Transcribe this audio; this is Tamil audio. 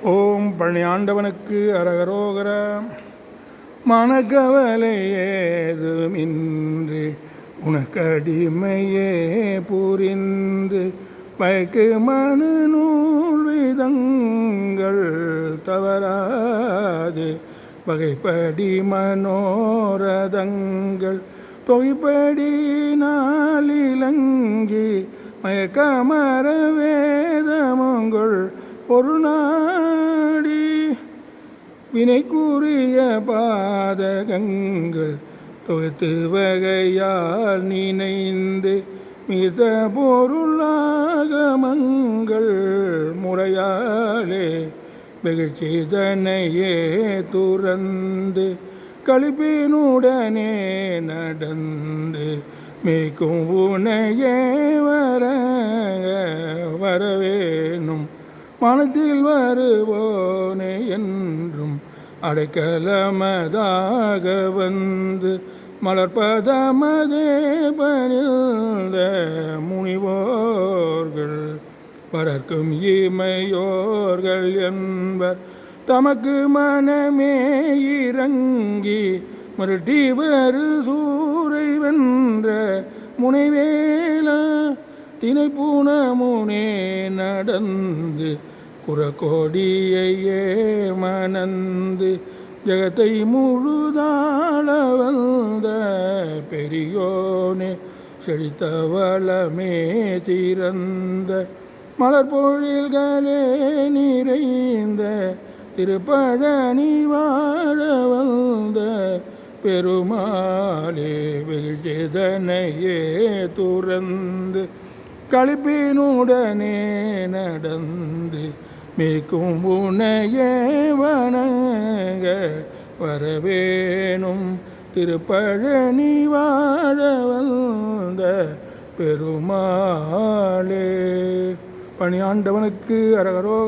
ஓம் பழனி ஆண்டவனுக்கு அரகரோகர. மனக்கவலை ஏதுமின்றி உனக்கடிமையே புரிந்து வைக்கு மனு நூல் விதங்கள் தவறாது வகைப்படி மனோரதங்கள் தொகைப்படி நாளிலங்கி மயக்கமர வேதமங்கள் பொருநாடி வினைக்குரிய பாதகங்கள் தொகுத்து வகையால் நினைந்து மித பொருளாகமங்கள் முறையாலே வெகுச்சிதனையே துறந்து கழிப்பினுடனே நடந்து மேய்க்கும் உனையே வரவேணும் மனத்தில் வருவோனே என்றும் அடைக்கலமதாக வந்து மலர்பதமதே பணிந்த முனிவோர்கள் பரர்க்கும் இமையோர்கள் என்பர் தமக்கு மனமே இறங்கி மருட்டி வரு சூரை வென்ற முனைவேலா தினைப்பூன முனே நடந்து குறக்கோடியையே மணந்து ஜகத்தை முழுதாள வந்த பெரியோனே செழித்தவளமே திறந்த மலர்பொழில்களே நிறைந்த திருப்பழனி வாழ வந்த பெருமாளே வெகுஜதனையே துறந்து கழிப்பினுடனே நடந்து மேய்க்கும் உனையே வணங்க வரவேணும் திருப்பழனி வாழ வந்த பெருமாளே. பணியாண்டவனுக்கு அரகரோ.